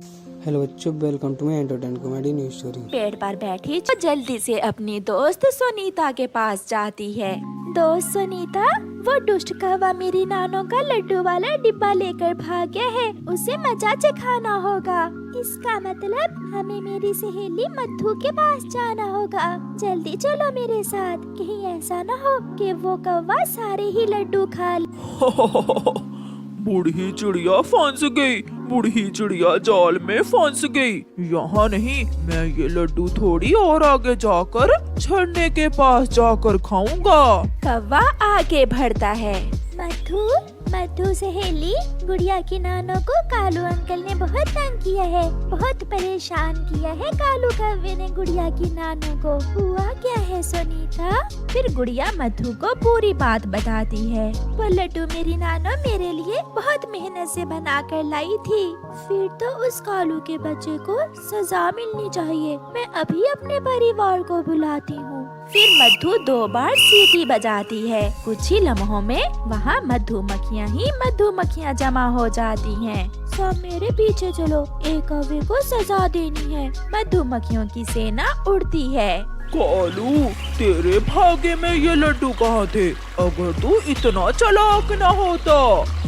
Hello बच्चों, welcome to my entertainment comedy news story. पेड़ पर बैठी जो जल्दी से अपनी दोस्त सुनीता के पास जाती है। दोस्त सुनीता, वो दुष्ट कौवा मेरी नानों का लड्डू वाला डिब्बा लेकर भाग गया है, उसे मजा चखाना होगा। इसका मतलब हमें मेरी सहेली मधु के पास जाना होगा। जल्दी चलो मेरे साथ, कहीं ऐसा न हो कि वो कौवा सारे ही लड्डू खा ले। बूढ़ी चिड़िया फंस गई, बूढ़ी चिड़िया जाल में फंस गई। यहाँ नहीं, मैं ये लड्डू थोड़ी और आगे जाकर झरने के पास जाकर खाऊंगा। कौवा आगे बढ़ता है। मधु, मधु सहेली, गुड़िया की नानों को कालू अंकल ने बहुत तंग किया है, बहुत परेशान किया है कालू कौवे ने गुड़िया की नानों को। हुआ क्या है सुनीता? फिर गुड़िया मधु को पूरी बात बताती है। वो लड्डू मेरी नानो मेरे लिए बहुत मेहनत से बना कर लाई थी। फिर तो उस कालू के बच्चे को सजा मिलनी चाहिए। मैं अभी अपने परिवार को बुलाती हूँ। फिर मधु 2 बार सीटी बजाती है। कुछ ही लम्हों में वहाँ मधुमक्खियाँ ही मधुमक्खियाँ जमा हो जाती हैं। सब मेरे पीछे चलो, एक कौवे को सजा देनी है। मधुमक्खियों की सेना उड़ती है। कालू, तेरे भागे में ये लड्डू कहाँ थे? अगर तू इतना चालाक न होता।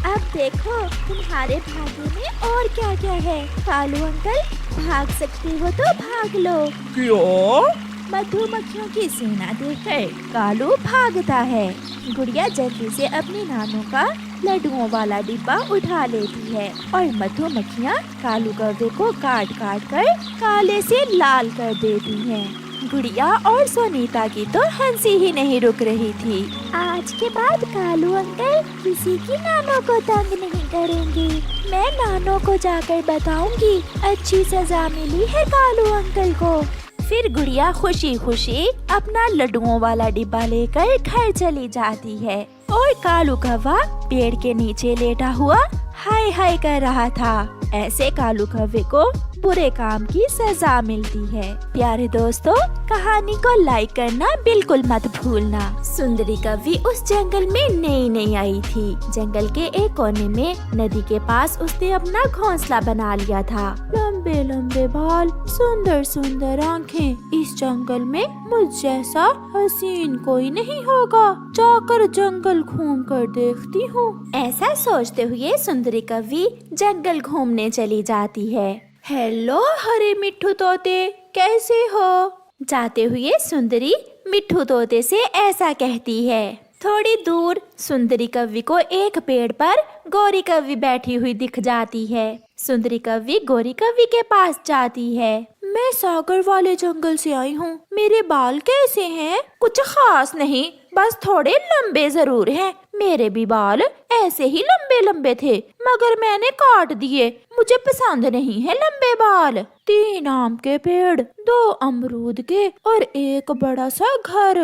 अब देखो तुम्हारे भाग्य में और क्या क्या है। कालू अंकल, भाग सकते हो तो भाग लो। क्या? मधुमक्खियों की सेना देखकर कालू भागता है। गुड़िया जल्दी से अपनी नानों का लड्डुओं वाला डिब्बा उठा लेती है और मधुमक्खियाँ कालू कौवे को काट काट कर काले से लाल कर देती हैं। गुड़िया और सुनीता की तो हंसी ही नहीं रुक रही थी। आज के बाद कालू अंकल किसी की नानों को तंग नहीं करेंगे। मैं नानों को जाकर बताऊंगी अच्छी सजा मिली है कालू अंकल को। फिर गुड़िया खुशी खुशी अपना लड्डुओं वाला डिब्बा लेकर घर चली जाती है और कालू कौवा पेड़ के नीचे लेटा हुआ हाय हाय कर रहा था। ऐसे कालू कौवे को बुरे काम की सजा मिलती है। प्यारे दोस्तों, कहानी को लाइक करना बिल्कुल मत भूलना। सुंदरी कौवी उस जंगल में नई नई आई थी। जंगल के एक कोने में नदी के पास उसने अपना घोंसला बना लिया था। लंबे लंबे बाल, सुंदर सुंदर आँखें। इस जंगल में मुझ जैसा हसीन कोई नहीं होगा। जाकर जंगल घूम कर देखती हूँ। ऐसा सोचते हुए सुंदरी कौवी जंगल घूमने चली जाती है। हेलो हरे मिट्ठू तोते, कैसे हो? जाते हुए सुंदरी मिट्ठू तोते से ऐसा कहती है। थोड़ी दूर सुंदरी कौवी को एक पेड़ पर गौरी कौवी बैठी हुई दिख जाती है। सुंदरी कौवी गौरी कौवी के पास जाती है। मैं सागर वाले जंगल से आई हूँ, मेरे बाल कैसे हैं? कुछ खास नहीं, बस थोड़े लंबे जरूर हैं। मेरे भी बाल ऐसे ही लंबे लंबे थे, मगर मैंने काट दिए। मुझे पसंद नहीं है लंबे बाल। 3 आम के पेड़, 2 अमरूद के और एक बड़ा सा घर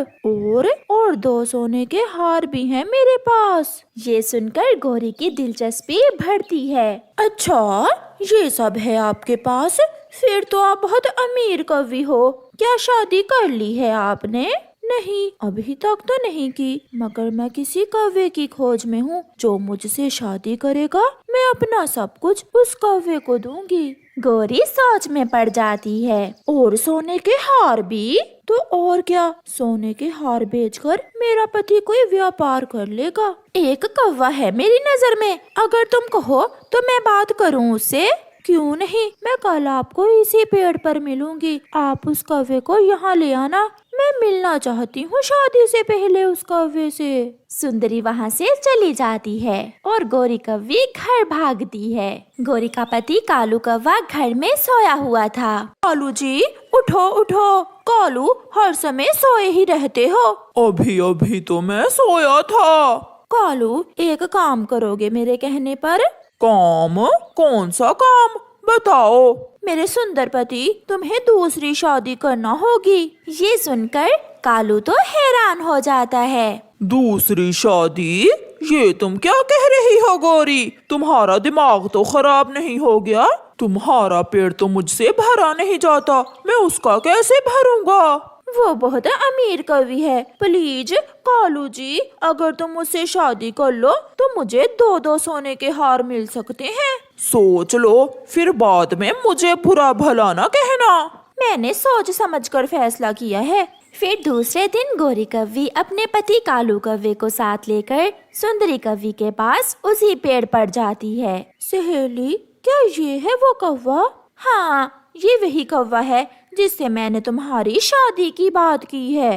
और 2 सोने के हार भी हैं मेरे पास। ये सुनकर गौरी की दिलचस्पी बढ़ती है। अच्छा, ये सब है आपके पास? फिर तो आप बहुत अमीर कवि हो। क्या शादी कर ली है आपने? नहीं, अभी तक तो नहीं की, मगर मैं किसी कौवे की खोज में हूँ जो मुझसे शादी करेगा। मैं अपना सब कुछ उस कौवे को दूंगी। गौरी सोच में पड़ जाती है। और सोने के हार भी? तो और क्या, सोने के हार बेचकर मेरा पति कोई व्यापार कर लेगा। एक कौवा है मेरी नजर में, अगर तुम कहो तो मैं बात करूँ उससे। क्यों नहीं, मैं कल आपको इसी पेड़ पर मिलूंगी। आप उस कौवे को यहाँ ले आना। मैं मिलना चाहती हूँ शादी से पहले उस कौवे से। सुंदरी वहाँ से चली जाती है और गौरी कौवी घर भागती है। गौरी का पति कालू कौवा घर में सोया हुआ था। कालू जी, उठो उठो। कालू, हर समय सोए ही रहते हो। अभी अभी तो मैं सोया था। कालू, एक काम करोगे मेरे कहने पर? काम? कौन सा काम? बताओ। मेरे सुंदर पति, तुम्हें दूसरी शादी करना होगी। ये सुनकर कालू तो हैरान हो जाता है। दूसरी शादी? ये तुम क्या कह रही हो गौरी? तुम्हारा दिमाग तो खराब नहीं हो गया? तुम्हारा पेड़ तो मुझसे भरा नहीं जाता, मैं उसका कैसे भरूंगा? वो बहुत अमीर कवि है। प्लीज कालू जी, अगर तुम मुझसे शादी कर लो तो मुझे 2-2 सोने के हार मिल सकते हैं। सोच लो, फिर बाद में मुझे बुरा भला ना कहना। मैंने सोच समझकर फैसला किया है। फिर दूसरे दिन गोरी कव्वी अपने पति कालू कव्वे को साथ लेकर सुंदरी कव्वी के पास उसी पेड़ पर जाती है। सहेली, क्या ये है वो कौवा? हाँ, ये वही कौवा है जिससे मैंने तुम्हारी शादी की बात की है।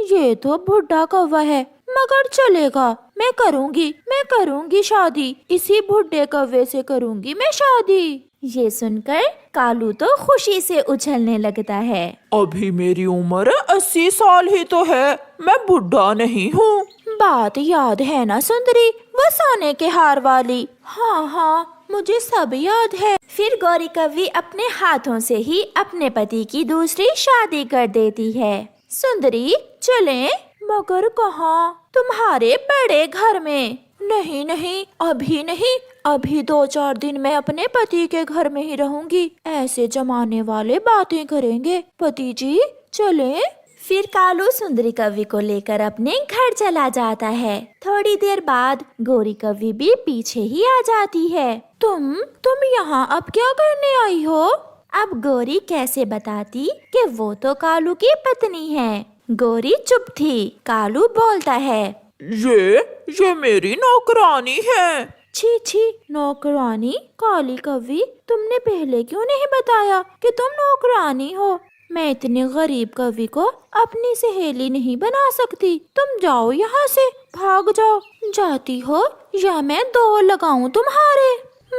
ये तो बुढ़ा कौवा है, मगर चलेगा, मैं करूंगी शादी, इसी बुढ़े कौवे से करूंगी मैं शादी। ये सुनकर कालू तो खुशी से उछलने लगता है। अभी मेरी उम्र 80 साल ही तो है, मैं बुढ़ा नहीं हूँ। बात याद है ना सुंदरी, वो सोने के हार वाली? हाँ, मुझे सब याद है। फिर गौरी कव्वी अपने हाथों से ही अपने पति की दूसरी शादी कर देती है। सुंदरी, चलें? मगर कहाँ? तुम्हारे बड़े घर में। नहीं, अभी नहीं, अभी 2-4 दिन मैं अपने पति के घर में ही रहूंगी। ऐसे जमाने वाले बातें करेंगे। पति जी, चलें? फिर कालू सुंदरी कव्वी को लेकर अपने घर चला जाता है। थोड़ी देर बाद गोरी कव्वी भी पीछे ही आ जाती है। तुम यहाँ अब क्या करने आई हो? अब गोरी कैसे बताती कि वो तो कालू की पत्नी है। गोरी चुप थी। कालू बोलता है, ये मेरी नौकरानी है। छी, नौकरानी? काली कव्वी, तुमने पहले क्यों नहीं बताया कि तुम नौकरानी हो? मैं इतने गरीब कवि को अपनी सहेली नहीं बना सकती। तुम जाओ यहाँ से, भाग जाओ। जाती हो या मैं 2 लगाऊं तुम्हारे?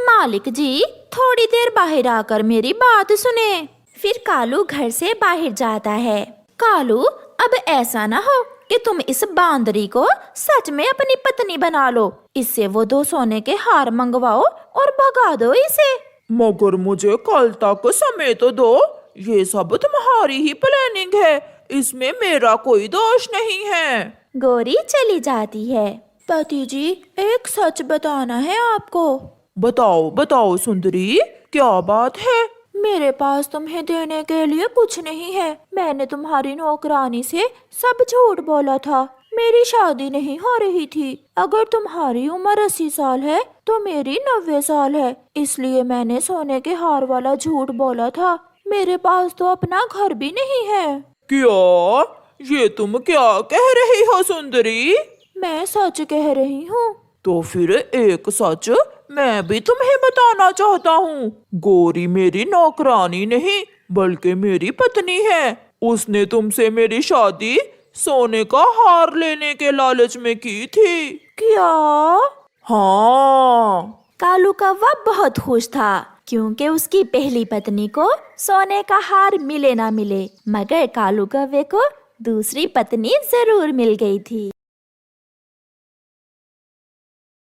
मालिक जी, थोड़ी देर बाहर आकर मेरी बात सुने। फिर कालू घर से बाहर जाता है। कालू, अब ऐसा ना हो कि तुम इस बांदरी को सच में अपनी पत्नी बना लो। इससे वो 2 सोने के हार मंगवाओ और भगा दो इसे। मगर मुझे कल तक समय तो दो। ये सब तुम्हारी ही प्लानिंग है, इसमें मेरा कोई दोष नहीं है। गोरी चली जाती है। पति जी, एक सच बताना है आपको। बताओ सुंदरी, क्या बात है? मेरे पास तुम्हें देने के लिए कुछ नहीं है। मैंने तुम्हारी नौकरानी से सब झूठ बोला था। मेरी शादी नहीं हो रही थी। अगर तुम्हारी उम्र 80 साल है तो मेरी 90 साल है, इसलिए मैंने सोने के हार वाला झूठ बोला था। मेरे पास तो अपना घर भी नहीं है। क्या? ये तुम क्या कह रही हो सुंदरी? मैं सच कह रही हूँ। तो फिर एक सच मैं भी तुम्हें बताना चाहता हूँ। गोरी मेरी नौकरानी नहीं बल्कि मेरी पत्नी है। उसने तुमसे मेरी शादी सोने का हार लेने के लालच में की थी। क्या? हाँ। कालू कौवा बहुत खुश था क्योंकि उसकी पहली पत्नी को सोने का हार मिले ना मिले, मगर कालू कौवे को दूसरी पत्नी जरूर मिल गई थी।